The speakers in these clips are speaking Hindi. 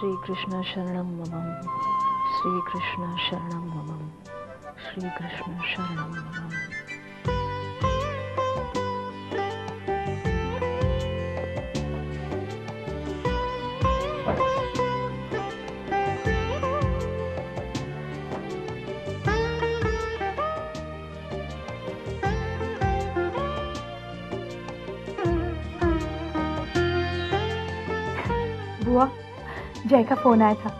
श्री कृष्ण शरणं मम, श्री कृष्ण शरणं मम, श्री कृष्ण शरणं मम। बुआ, जय का फोन आया था।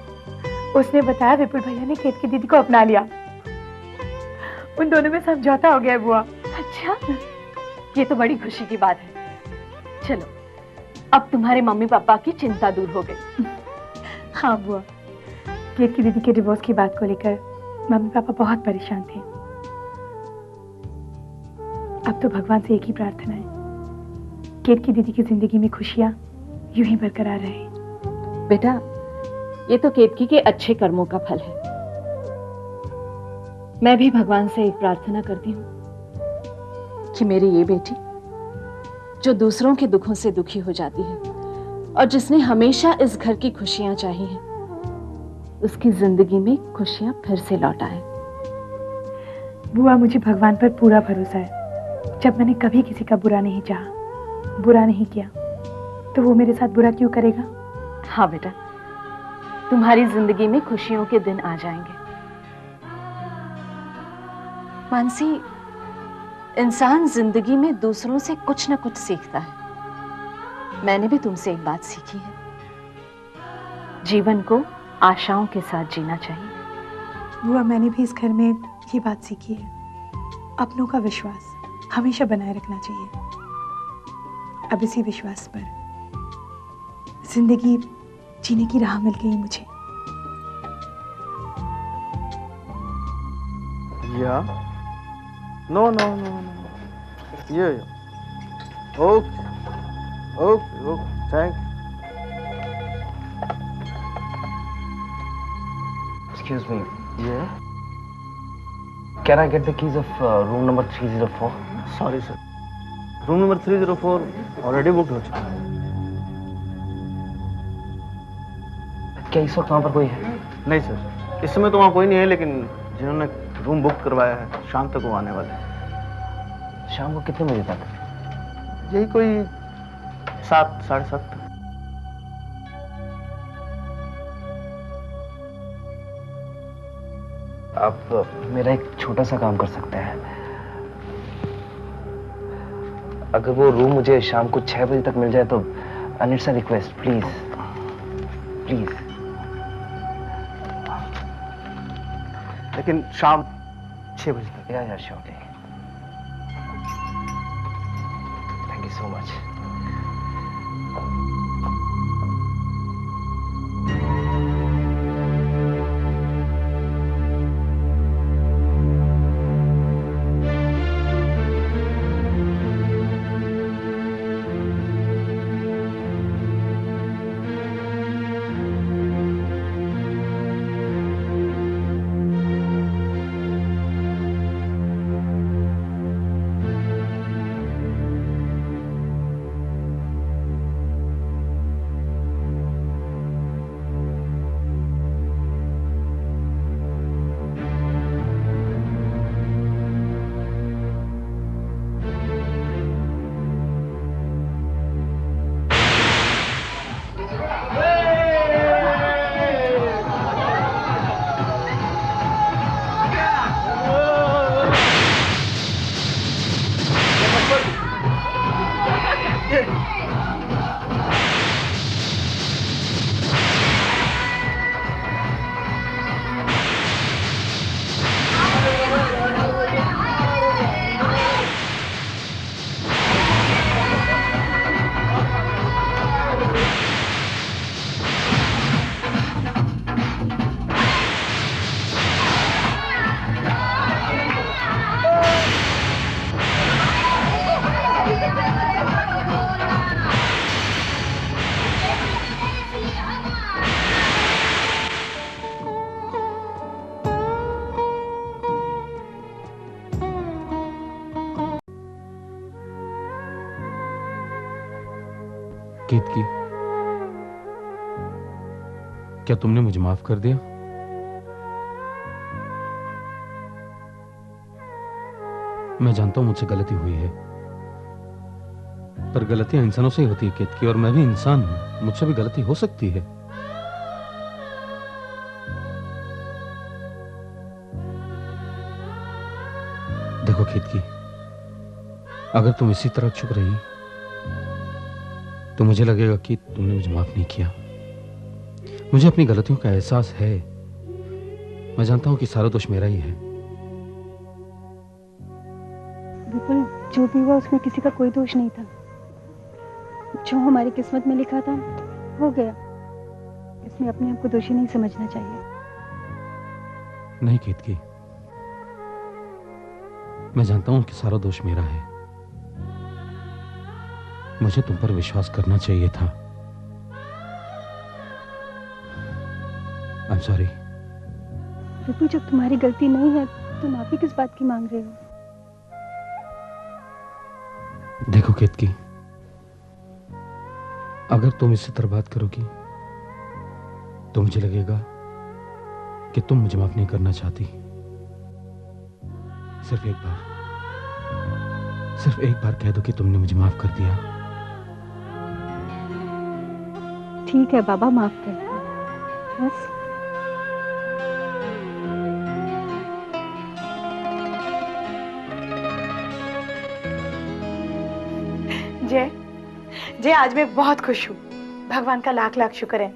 उसने बताया विपुल भैया ने केतकी दीदी को अपना लिया। उन दोनों में समझौता हो गया है बुआ। अच्छा, ये तो बड़ी खुशी की बात है। चलो, अब तुम्हारे मम्मी पापा की चिंता दूर हो गई। हाँ बुआ, केतकी दीदी के डिवोर्स की बात को लेकर मम्मी पापा बहुत परेशान थे। अब तो भगवान से एक ही प्रार्थना है, केतकी दीदी की जिंदगी में खुशियां यूं ही बरकरार रहे। बेटा, ये तो केतकी के अच्छे कर्मों का फल है। मैं भी भगवान से एक प्रार्थना करती हूँ कि मेरी ये बेटी, जो दूसरों के दुखों से दुखी हो जाती है और जिसने हमेशा इस घर की खुशियां चाही हैं, उसकी जिंदगी में खुशियां फिर से लौट आए। बुआ, मुझे भगवान पर पूरा भरोसा है। जब मैंने कभी किसी का बुरा नहीं चाहा, बुरा नहीं किया, तो वो मेरे साथ बुरा क्यों करेगा? हाँ बेटा, तुम्हारी जिंदगी में खुशियों के दिन आ जाएंगे। मानसी, इंसान जिंदगी में दूसरों से कुछ न कुछ सीखता है। मैंने भी तुमसे एक बात सीखी है, जीवन को आशाओं के साथ जीना चाहिए। बुआ, मैंने भी इस घर में ये बात सीखी है, अपनों का विश्वास हमेशा बनाए रखना चाहिए। अब इसी विश्वास पर जिंदगी जीने की राह मिल गई मुझे। Yeah. No. Yeah. Okay. Thank you. Excuse me. Yeah. Can I get the keys of room number 304? Sorry sir. Room number 304 already book हो चुका है। क्या इस वक्त वहाँ पर कोई है? नहीं सर, इस समय तो वहाँ कोई नहीं है, लेकिन जिन्होंने रूम बुक करवाया है शाम तक वो आने वाले हैं। शाम को कितने बजे तक? यही कोई 7, 7:30 तक। आप मेरा एक छोटा सा काम कर सकते हैं। अगर वो रूम मुझे शाम को 6 बजे तक मिल जाए तो it's a request, please please. लेकिन शाम 6 बजे तक। या surely. Thank you so much. Ketaki, क्या तुमने मुझे माफ कर दिया? मैं जानता हूं मुझसे गलती हुई है, पर गलतियां इंसानों से ही होती है केतकी, और मैं भी इंसान हूं, मुझसे भी गलती हो सकती है। देखो केतकी, अगर तुम इसी तरह चुप रही तो मुझे लगेगा कि तुमने मुझे माफ नहीं किया। मुझे अपनी गलतियों का एहसास है। मैं जानता हूं कि सारा दोष मेरा ही है। विपुल, जो भी हुआ उसमें किसी का कोई दोष नहीं था। जो हमारी किस्मत में लिखा था हो गया। इसमें अपने आप को दोषी नहीं समझना चाहिए। नहीं केतकी, मैं जानता हूं कि सारा दोष मेरा है। मुझे तुम पर विश्वास करना चाहिए था। I am sorry. विपुल, जब तुम्हारी गलती नहीं है तो माफी किस बात की मांग रहे हो? देखो केतकी, अगर तुम इसी तरह बात करोगी तो मुझे लगेगा कि तुम मुझे माफ नहीं करना चाहती। सिर्फ एक बार कह दो कि तुमने मुझे माफ कर दिया। ठीक है बाबा, माफ कर दो बस। जय, जय आज मैं बहुत खुश हूँ। भगवान का लाख लाख शुक्र है।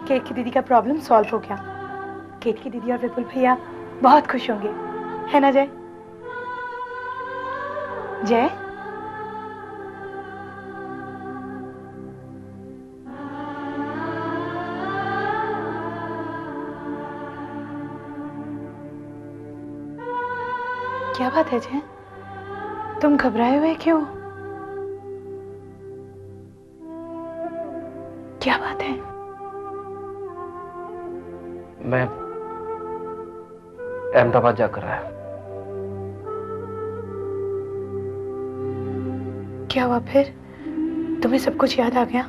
केतकी दीदी का प्रॉब्लम सॉल्व हो गया। केतकी दीदी और विपुल भैया बहुत खुश होंगे, है ना जय? जय, क्या बात है जय? तुम घबराए हुए क्यों? क्या बात है? मैं अहमदाबाद जाकर आया। क्या हुआ फिर? तुम्हें सब कुछ याद आ गया?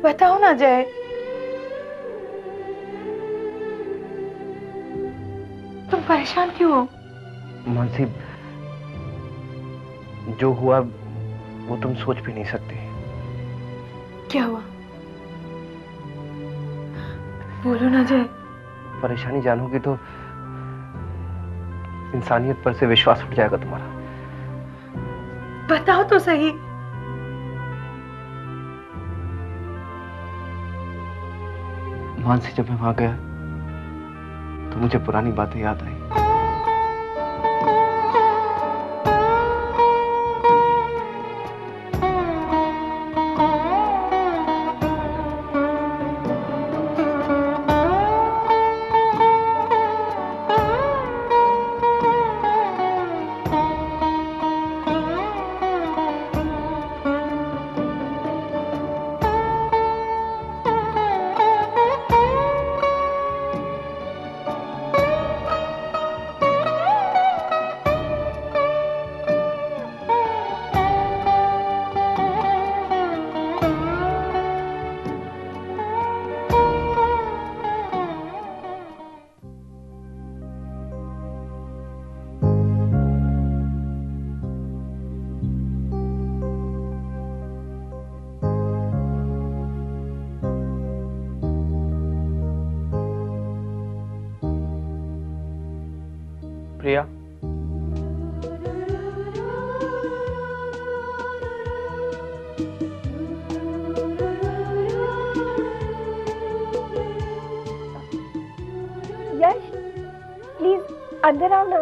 बताओ ना जय। तुम परेशान क्यों हो? मानसी, जो हुआ वो तुम सोच भी नहीं सकती। क्या हुआ? बोलो ना जय। परेशानी जानोगी तो इंसानियत पर से विश्वास उठ जाएगा तुम्हारा। बताओ तो सही। मानसी, जब मैं वहां गया तो मुझे पुरानी बातें याद आई। प्रिया, यश, प्लीज अंदर आओ ना।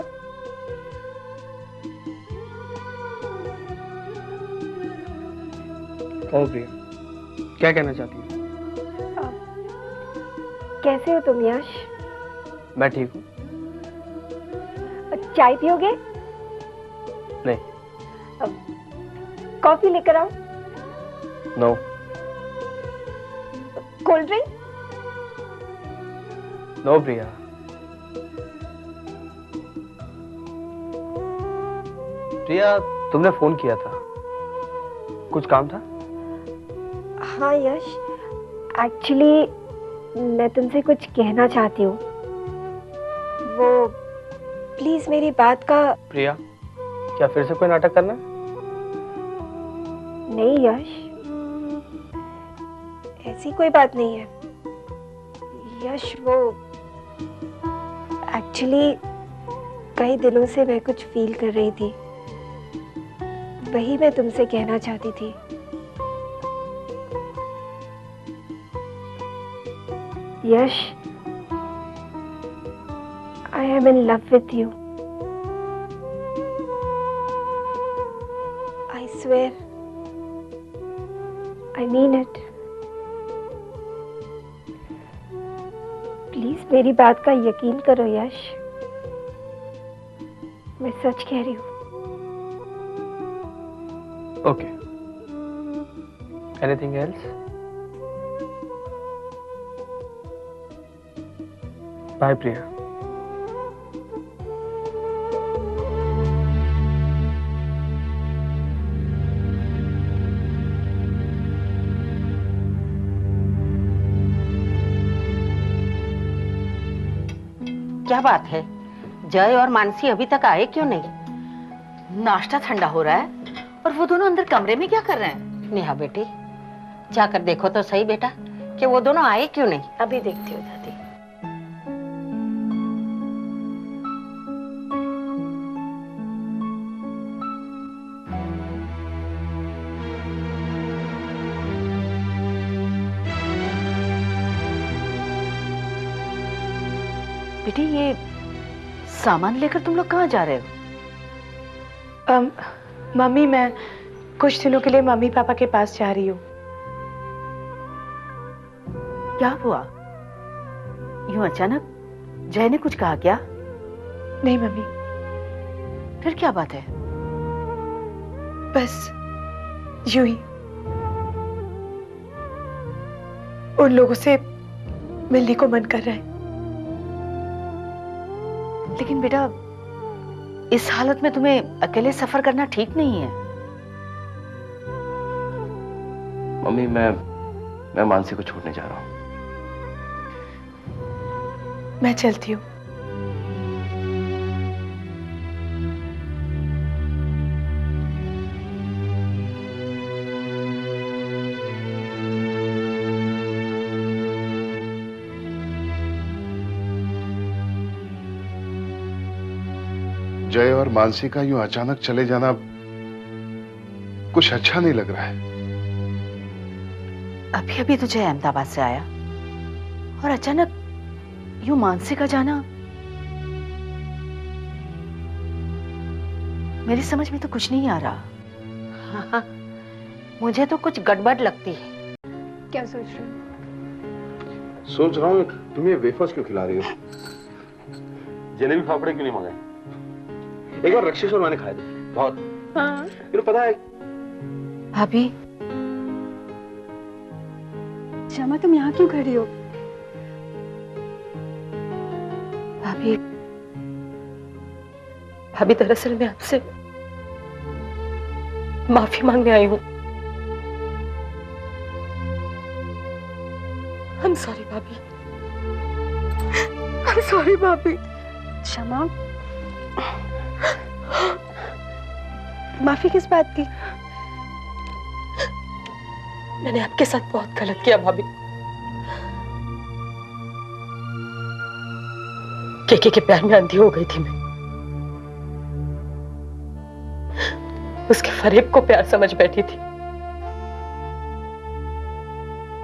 कहो प्रिया, क्या कहना चाहती हो? कैसे हो तुम यश? मैं ठीक हूँ। चाय पियोगे? नहीं। कॉफी लेकर आओ? नो। Cold drink? नो प्रिया। प्रिया, तुमने फोन किया था, कुछ काम था? हाँ यश, एक्चुअली मैं तुमसे कुछ कहना चाहती हूँ। वो प्लीज मेरी बात का। प्रिया, क्या फिर से कोई नाटक करना है? नहीं यश, ऐसी कोई बात नहीं है। यश वो एक्चुअली कई दिनों से मैं कुछ फील कर रही थी, वही मैं तुमसे कहना चाहती थी। यश, I am in love with you. I swear, I mean it. Please मेरी बात का यकीन करो यश, मैं सच कह रही हूँ। Okay, anything else? बाय प्रिया। क्या बात है, जय और मानसी अभी तक आए क्यों नहीं? नाश्ता ठंडा हो रहा है और वो दोनों अंदर कमरे में क्या कर रहे हैं? नेहा बेटी, जाकर देखो तो सही बेटा कि वो दोनों आए क्यों नहीं। अभी देखती हूँ दादी। बेटी, ये सामान लेकर तुम लोग कहाँ जा रहे हो? मम्मी, मैं कुछ दिनों के लिए मम्मी पापा के पास जा रही हूँ। क्या हुआ? यूं अचानक जय ने कुछ कहा क्या? नहीं मम्मी, फिर क्या बात है? बस यूं ही उन लोगों से मिलने को मन कर रहा है। लेकिन बेटा, इस हालत में तुम्हें अकेले सफर करना ठीक नहीं है। मम्मी, मैं मानसी को छोड़ने जा रहा हूँ। मैं चलती हूँ। जय और मानसी का यूं अचानक चले जाना कुछ अच्छा नहीं लग रहा है। अभी अभी तो जय अहमदाबाद से आया और अचानक यूं मानसी का जाना, मेरी समझ में तो कुछ नहीं आ रहा। हाँ, मुझे तो कुछ गड़बड़ लगती है। क्या सोच रहे हो? सोच रहा हूँ तुम ये वेफर्स क्यों खिला रही हो? जलेबी फाफड़े क्यों नहीं मंगाए? एक बार रक्षेश और मैंने खाए थे, बहुत। हाँ। फिर पता है भाभी, शमा, तुम यहाँ क्यों खड़ी हो? भाभी, भाभी दरअसल मैं आपसे माफी मांगने आई हूँ। I'm sorry भाभी। I'm sorry भाभी। शमा, माफी किस बात की? मैंने आपके साथ बहुत गलत किया भाभी। केके के प्यार में अंधी हो गई थी मैं। उसके फरेब को प्यार समझ बैठी थी।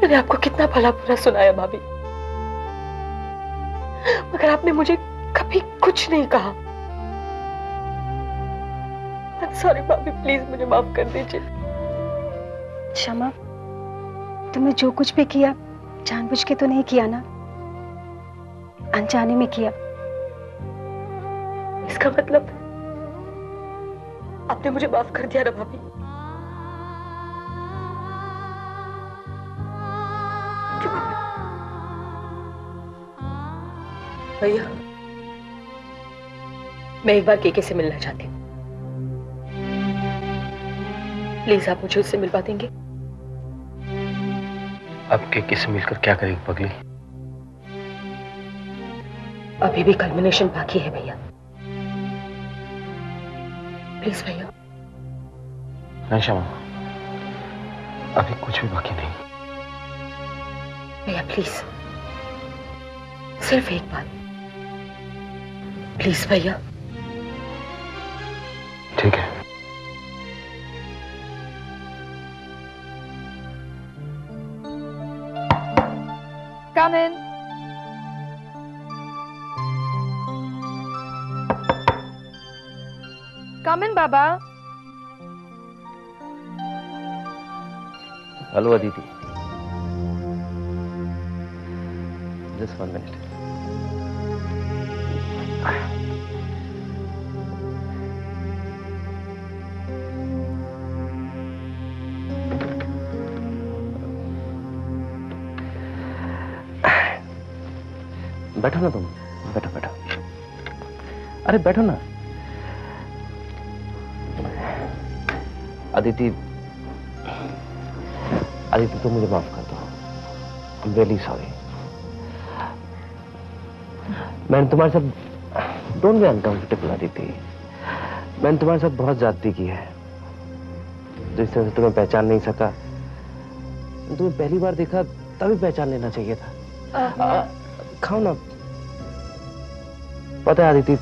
मैंने आपको कितना भला बुरा सुनाया भाभी, मगर आपने मुझे कभी कुछ नहीं कहा। सॉरी भाभी, प्लीज मुझे माफ कर दीजिए। शमा, तुमने जो कुछ भी किया जानबूझ के तो नहीं किया ना, अनजाने में किया। इसका मतलब आपने मुझे माफ कर दिया ना भाभी? भैया, मैं एक बार केके से मिलना चाहती हूँ। प्लीज आप मुझे उससे मिलवा देंगे? अब के किससे मिलकर क्या करेगी पगली? अभी भी कल्मिनेशन बाकी है भैया। प्लीज भैया। नहीं श्यामा, अभी कुछ भी बाकी नहीं। भैया प्लीज, सिर्फ एक बात, प्लीज भैया। ठीक है। Come in. Come in, Baba. Hello Aditi, just 1 minute. बैठो ना तुम, बैठो बैठो। अरे बैठो ना। अदिति, अदिति तुम मुझे माफ कर दो। I am really sorry. मैंने तुम्हारे साथ, डोंट बी अनकंफर्टेबल अदिति, मैंने तुम्हारे साथ बहुत ज्यादती की है। जिस तरह से तुम्हें पहचान नहीं सका, तुम्हें पहली बार देखा तभी पहचान लेना चाहिए था। खाओ ना। पता है अदिति,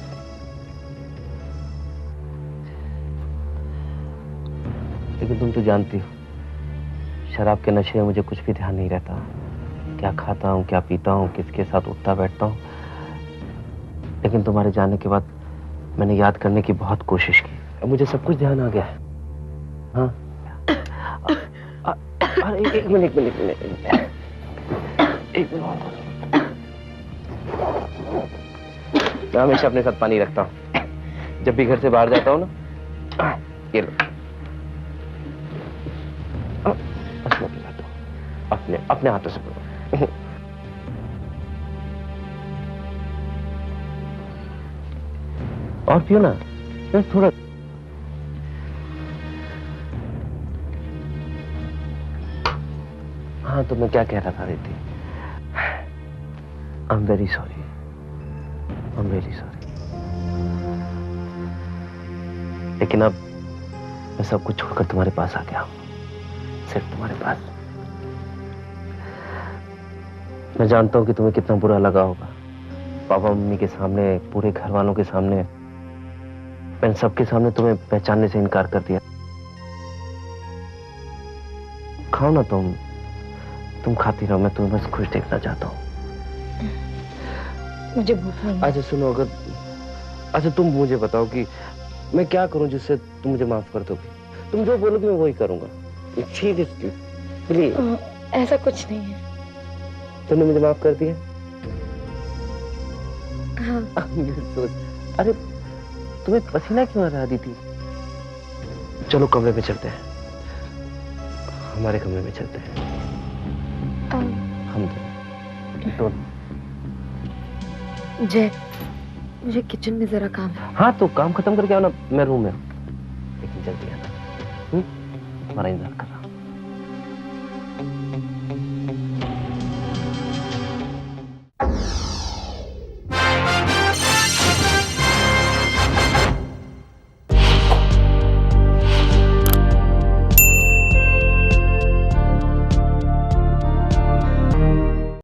लेकिन तुम तो जानती हो शराब के नशे में मुझे कुछ भी ध्यान नहीं रहता। क्या खाता हूँ, क्या पीता हूँ, किसके साथ उठता बैठता हूँ। लेकिन तुम्हारे जाने के बाद मैंने याद करने की बहुत कोशिश की, अब मुझे सब कुछ ध्यान आ गया है। हाँ, अरे एक मिनट, एक मिनट। मैं हमेशा अपने साथ पानी रखता हूँ जब भी घर से बाहर जाता हूँ ना। ये लो, अपने अपने हाथों से पकड़ो। और पियो ना थोड़ा। हाँ, तो मैं क्या कह रहा था दीदी? I am very sorry, I am very sorry. लेकिन अब मैं सब कुछ छोड़कर तुम्हारे पास आ गया हूं, सिर्फ तुम्हारे पास। मैं जानता हूं कि तुम्हें कितना बुरा लगा होगा। पापा मम्मी के सामने, पूरे घर वालों के सामने, मैंने सबके सामने तुम्हें पहचानने से इनकार कर दिया। खाओ ना तुम खाती रहो, मैं तुम्हें बस खुश देखना चाहता हूँ। मुझे भूख नहीं है। अच्छा सुनो, अगर अच्छा तुम मुझे बताओ कि मैं क्या करूं जिससे तुम मुझे माफ कर दोगे? तुम जो बोलोगे मैं वही करूंगा। Seriously please. ऐसा कुछ नहीं है। तुमने मुझे माफ कर दिया? हाँ। अरे तुम्हें पसीना क्यों आ रहा थी? चलो कमरे में चलते हैं, हमारे कमरे में चलते हैं। हम दोनों। जय, मुझे किचन में जरा काम है। हाँ तो काम खत्म करके आओ ना, मैं रूम में हूँ, लेकिन जल्दी आना। तुम्हारा इंतजार कर रहा हूँ।